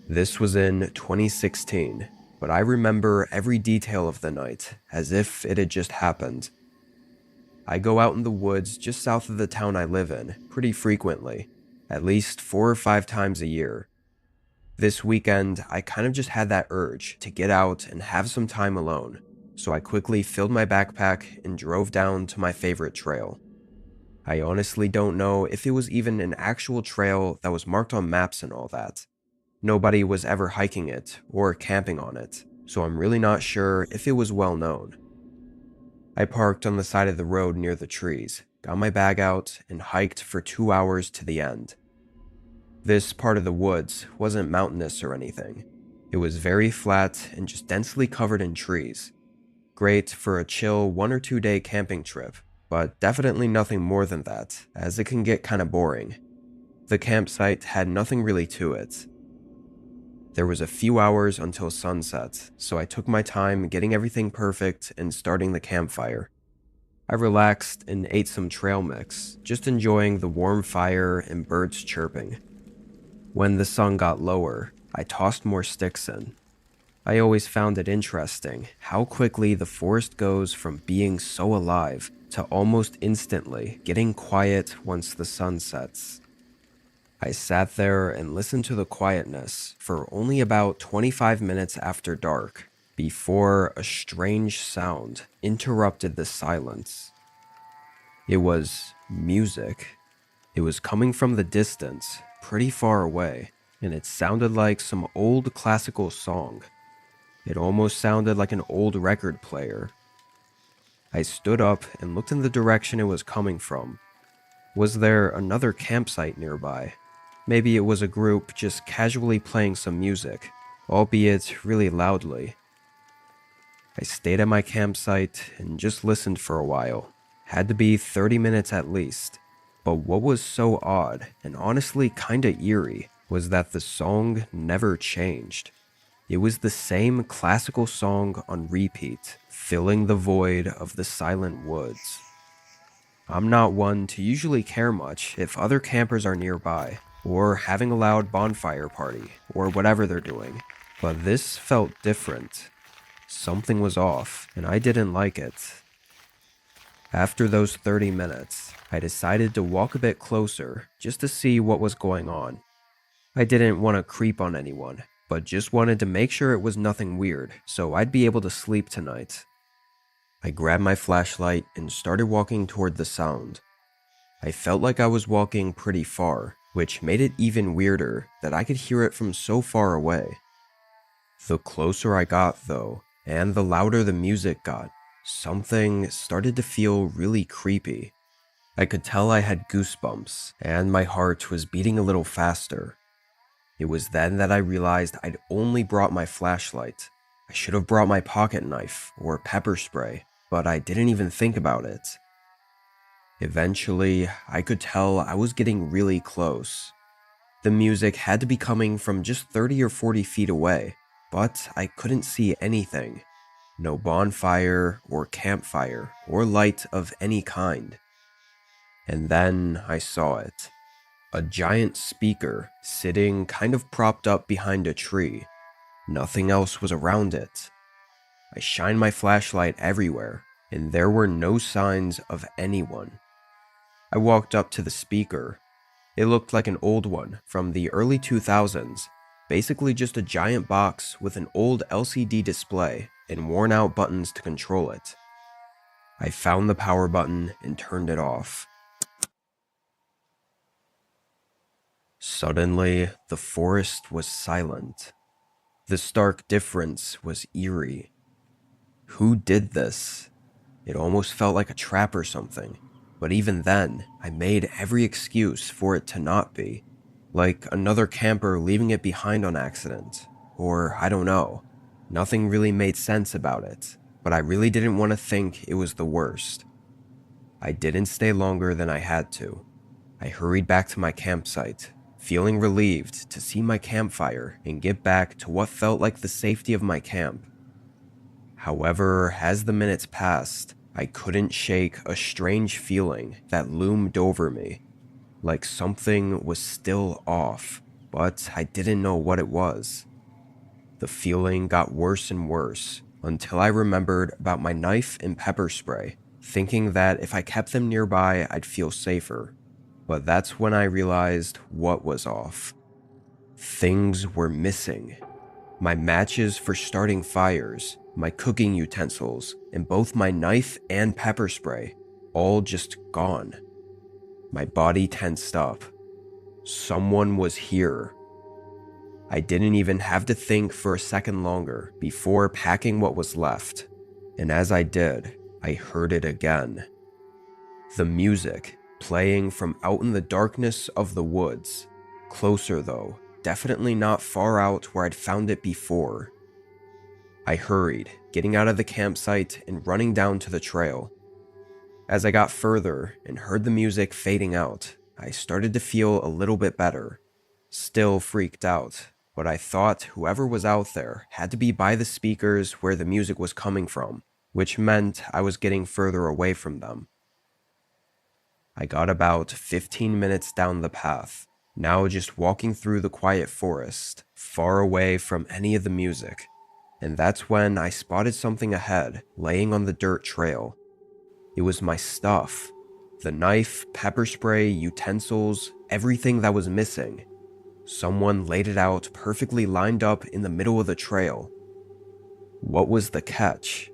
This was in 2016, but I remember every detail of the night as if it had just happened. I go out in the woods just south of the town I live in pretty frequently, at least 4 or 5 times a year. This weekend, I kind of just had that urge to get out and have some time alone, so I quickly filled my backpack and drove down to my favorite trail. I honestly don't know if it was even an actual trail that was marked on maps and all that. Nobody was ever hiking it or camping on it, so I'm really not sure if it was well known. I parked on the side of the road near the trees, got my bag out, and hiked for 2 hours to the end. This part of the woods wasn't mountainous or anything. It was very flat and just densely covered in trees. Great for a chill 1 or 2 day camping trip, but definitely nothing more than that, as it can get kinda boring. The campsite had nothing really to it. There was a few hours until sunset, so I took my time getting everything perfect and starting the campfire. I relaxed and ate some trail mix, just enjoying the warm fire and birds chirping. When the sun got lower, I tossed more sticks in. I always found it interesting how quickly the forest goes from being so alive to almost instantly getting quiet once the sun sets. I sat there and listened to the quietness for only about 25 minutes after dark before a strange sound interrupted the silence. It was music. It was coming from the distance, pretty far away, and it sounded like some old classical song. It almost sounded like an old record player. I stood up and looked in the direction it was coming from. Was there another campsite nearby? Maybe it was a group just casually playing some music, albeit really loudly. I stayed at my campsite and just listened for a while. Had to be 30 minutes at least. But what was so odd, and honestly kinda eerie, was that the song never changed. It was the same classical song on repeat, filling the void of the silent woods. I'm not one to usually care much if other campers are nearby, or having a loud bonfire party, or whatever they're doing, but this felt different. Something was off, and I didn't like it. After those 30 minutes, I decided to walk a bit closer just to see what was going on. I didn't want to creep on anyone, but just wanted to make sure it was nothing weird so I'd be able to sleep tonight. I grabbed my flashlight and started walking toward the sound. I felt like I was walking pretty far, which made it even weirder that I could hear it from so far away. The closer I got, though, and the louder the music got, something started to feel really creepy. I could tell I had goosebumps, and my heart was beating a little faster. It was then that I realized I'd only brought my flashlight. I should have brought my pocket knife or pepper spray, but I didn't even think about it. Eventually, I could tell I was getting really close. The music had to be coming from just 30 or 40 feet away, but I couldn't see anything. No bonfire or campfire or light of any kind. And then I saw it. A giant speaker sitting kind of propped up behind a tree. Nothing else was around it. I shined my flashlight everywhere, and there were no signs of anyone. I walked up to the speaker. It looked like an old one from the early 2000s, basically just a giant box with an old LCD display and worn out buttons to control it. I found the power button and turned it off. Suddenly, the forest was silent. The stark difference was eerie. Who did this? It almost felt like a trap or something, but even then, I made every excuse for it to not be. Like another camper leaving it behind on accident, or I don't know. Nothing really made sense about it, but I really didn't want to think it was the worst. I didn't stay longer than I had to. I hurried back to my campsite, feeling relieved to see my campfire and get back to what felt like the safety of my camp. However, as the minutes passed, I couldn't shake a strange feeling that loomed over me, like something was still off. but I didn't know what it was. The feeling got worse and worse until I remembered about my knife and pepper spray, thinking that if I kept them nearby, I'd feel safer. But that's when I realized what was off. Things were missing. My matches for starting fires, my cooking utensils, and both my knife and pepper spray, all just gone. My body tensed up. Someone was here. I didn't even have to think for a second longer before packing what was left. And as I did, I heard it again. The music playing from out in the darkness of the woods. Closer though, definitely not far out where I'd found it before. I hurried, getting out of the campsite and running down to the trail. As I got further and heard the music fading out, I started to feel a little bit better. Still freaked out, but I thought whoever was out there had to be by the speakers where the music was coming from, which meant I was getting further away from them. I got about 15 minutes down the path, now just walking through the quiet forest, far away from any of the music, and that's when I spotted something ahead, laying on the dirt trail. It was my stuff. The knife, pepper spray, utensils, everything that was missing. Someone laid it out perfectly lined up in the middle of the trail. What was the catch?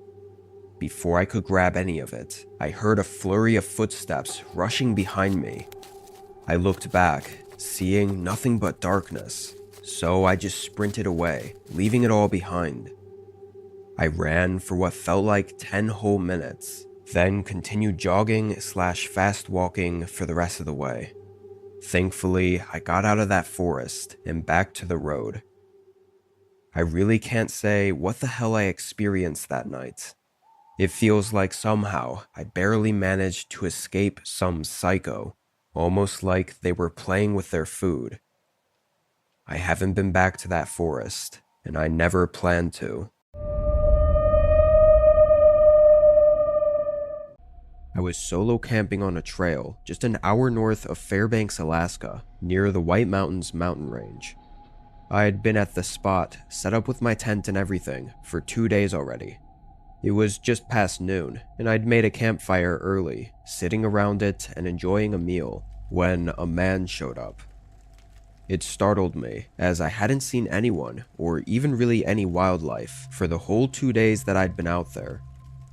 Before I could grab any of it, I heard a flurry of footsteps rushing behind me. I looked back, seeing nothing but darkness, so I just sprinted away, leaving it all behind. I ran for what felt like 10 whole minutes, then continued jogging/fast walking for the rest of the way. Thankfully, I got out of that forest and back to the road. I really can't say what the hell I experienced that night. It feels like somehow I barely managed to escape some psycho, almost like they were playing with their food. I haven't been back to that forest, and I never plan to. I was solo camping on a trail just an hour north of Fairbanks, Alaska, near the White Mountains mountain range. I had been at the spot, set up with my tent and everything, for 2 days already. It was just past noon, and I'd made a campfire early, sitting around it and enjoying a meal, when a man showed up. It startled me, as I hadn't seen anyone, or even really any wildlife, for the whole 2 days that I'd been out there.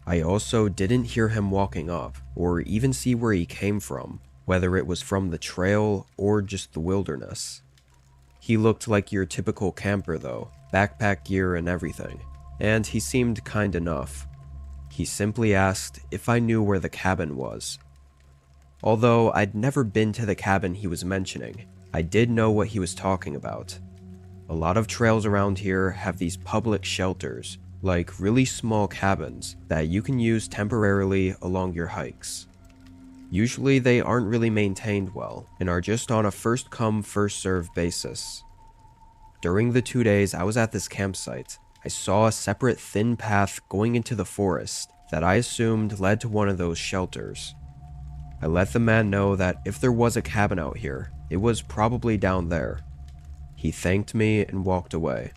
I also didn't hear him walking up, or even see where he came from, whether it was from the trail or just the wilderness. He looked like your typical camper though, backpack gear and everything, and he seemed kind enough. He simply asked if I knew where the cabin was. Although I'd never been to the cabin he was mentioning, I did know what he was talking about. A lot of trails around here have these public shelters, like really small cabins that you can use temporarily along your hikes. Usually they aren't really maintained well and are just on a first come first served basis. During the 2 days I was at this campsite, I saw a separate thin path going into the forest that I assumed led to one of those shelters. I let the man know that if there was a cabin out here, it was probably down there. He thanked me and walked away.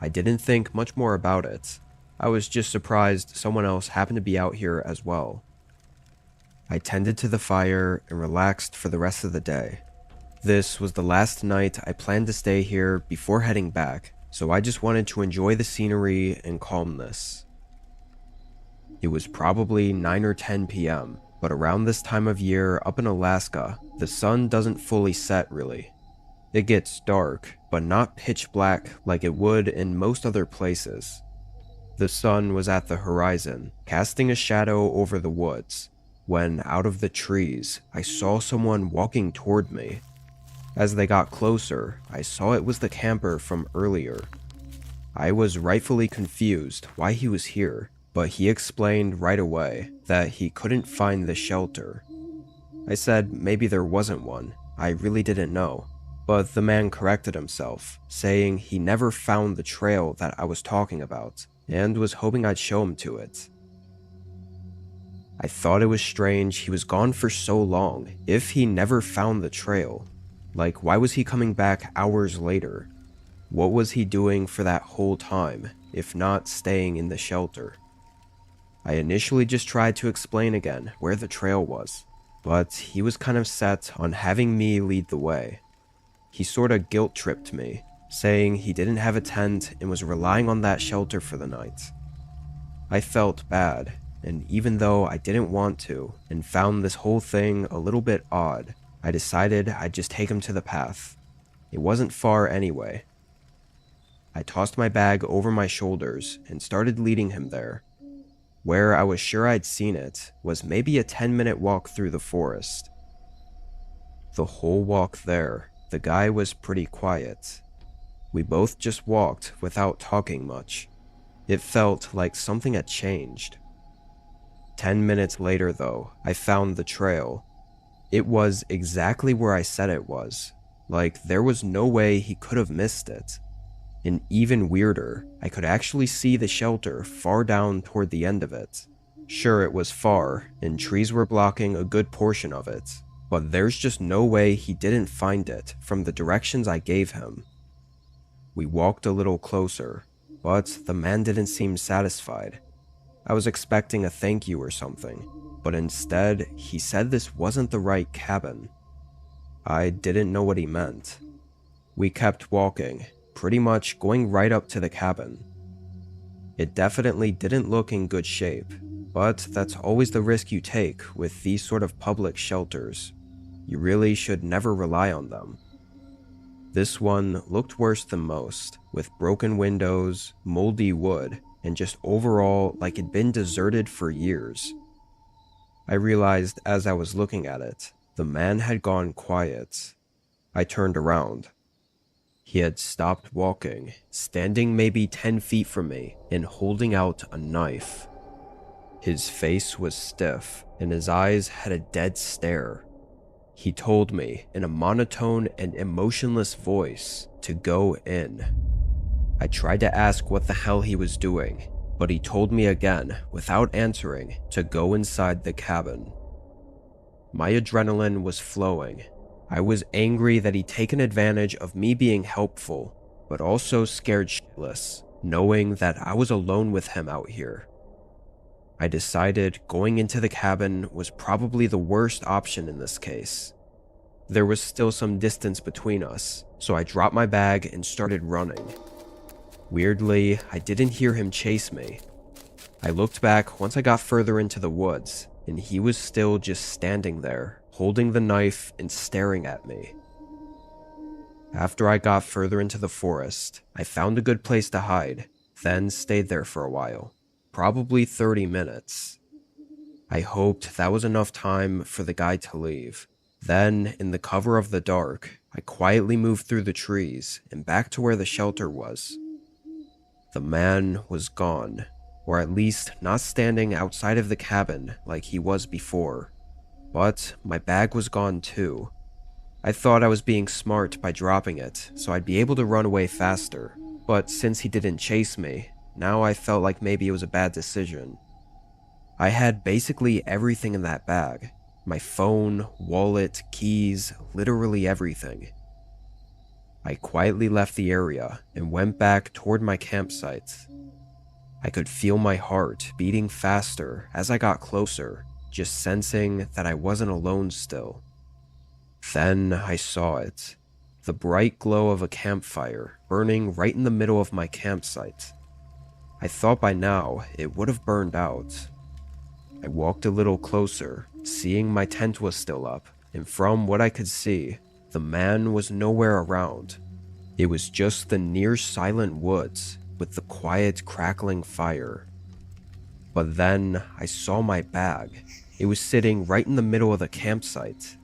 I didn't think much more about it. I was just surprised someone else happened to be out here as well. I tended to the fire and relaxed for the rest of the day. This was the last night I planned to stay here before heading back, so I just wanted to enjoy the scenery and calmness. It was probably 9 or 10 p.m., but around this time of year up in Alaska, the sun doesn't fully set really. It gets dark, but not pitch black like it would in most other places. The sun was at the horizon, casting a shadow over the woods, when out of the trees, I saw someone walking toward me. As they got closer, I saw it was the camper from earlier. I was rightfully confused why he was here, but he explained right away that he couldn't find the shelter. I said maybe there wasn't one, I really didn't know. But the man corrected himself, saying he never found the trail that I was talking about, and was hoping I'd show him to it. I thought it was strange he was gone for so long if he never found the trail. Like, why was he coming back hours later? What was he doing for that whole time, if not staying in the shelter? I initially just tried to explain again where the trail was, but he was kind of set on having me lead the way. He sorta guilt-tripped me, saying he didn't have a tent and was relying on that shelter for the night. I felt bad, and even though I didn't want to and found this whole thing a little bit odd, I decided I'd just take him to the path. It wasn't far anyway. I tossed my bag over my shoulders and started leading him there. Where I was sure I'd seen it was maybe a 10-minute walk through the forest. The whole walk there, the guy was pretty quiet. We both just walked without talking much. It felt like something had changed. 10 minutes later though, I found the trail. It was exactly where I said it was. Like, there was no way he could have missed it. And even weirder, I could actually see the shelter far down toward the end of it. Sure, it was far, and trees were blocking a good portion of it, but there's just no way he didn't find it from the directions I gave him. We walked a little closer, but the man didn't seem satisfied. I was expecting a thank you or something, but instead, he said this wasn't the right cabin. I didn't know what he meant. We kept walking, pretty much going right up to the cabin. It definitely didn't look in good shape, but that's always the risk you take with these sort of public shelters. You really should never rely on them. This one looked worse than most, with broken windows, moldy wood, and just overall like it'd been deserted for years. I realized as I was looking at it, the man had gone quiet. I turned around. He had stopped walking, standing maybe 10 feet from me and holding out a knife. His face was stiff and his eyes had a dead stare. He told me in a monotone and emotionless voice to go in. I tried to ask what the hell he was doing, but he told me again, without answering, to go inside the cabin. My adrenaline was flowing. I was angry that he'd taken advantage of me being helpful, but also scared shitless, knowing that I was alone with him out here. I decided going into the cabin was probably the worst option in this case. There was still some distance between us, so I dropped my bag and started running. Weirdly, I didn't hear him chase me. I looked back once I got further into the woods, and he was still just standing there, holding the knife and staring at me. After I got further into the forest, I found a good place to hide, then stayed there for a while, probably 30 minutes. I hoped that was enough time for the guy to leave. Then, in the cover of the dark, I quietly moved through the trees and back to where the shelter was. The man was gone, or at least not standing outside of the cabin like he was before. But my bag was gone too. I thought I was being smart by dropping it, so I'd be able to run away faster. But since he didn't chase me, now I felt like maybe it was a bad decision. I had basically everything in that bag. My phone, wallet, keys, literally everything. I quietly left the area and went back toward my campsite. I could feel my heart beating faster as I got closer, just sensing that I wasn't alone still. Then I saw it. The bright glow of a campfire burning right in the middle of my campsite. I thought by now it would have burned out. I walked a little closer, seeing my tent was still up, and from what I could see, the man was nowhere around. It was just the near silent woods with the quiet crackling fire. But then I saw my bag. It was sitting right in the middle of the campsite.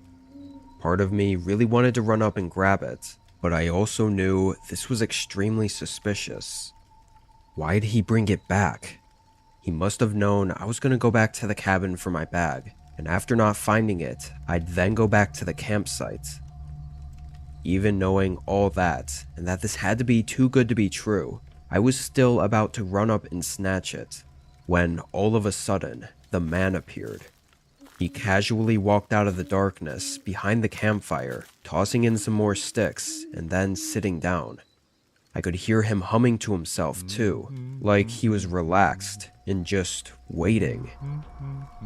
Part of me really wanted to run up and grab it, but I also knew this was extremely suspicious. Why'd he bring it back? He must have known I was going to go back to the cabin for my bag, and after not finding it, I'd then go back to the campsite. Even knowing all that, and that this had to be too good to be true, I was still about to run up and snatch it, when all of a sudden, the man appeared. He casually walked out of the darkness behind the campfire, tossing in some more sticks, and then sitting down. I could hear him humming to himself too, like he was relaxed and just waiting.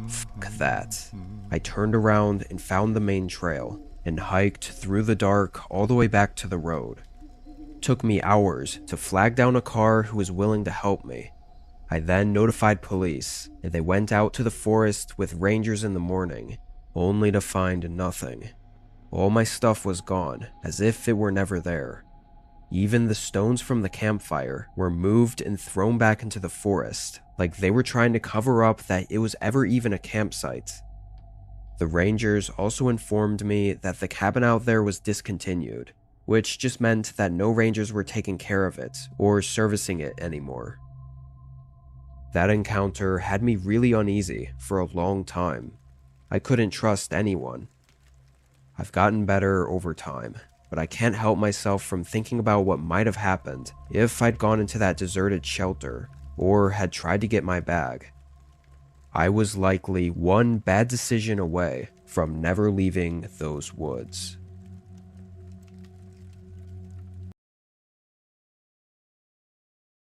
Fuck that. I turned around and found the main trail, and hiked through the dark all the way back to the road. It took me hours to flag down a car who was willing to help me. I then notified police, and they went out to the forest with rangers in the morning, only to find nothing. All my stuff was gone, as if it were never there. Even the stones from the campfire were moved and thrown back into the forest, like they were trying to cover up that it was ever even a campsite. The rangers also informed me that the cabin out there was discontinued, which just meant that no rangers were taking care of it or servicing it anymore. That encounter had me really uneasy for a long time. I couldn't trust anyone. I've gotten better over time, but I can't help myself from thinking about what might have happened if I'd gone into that deserted shelter or had tried to get my bag. I was likely one bad decision away from never leaving those woods.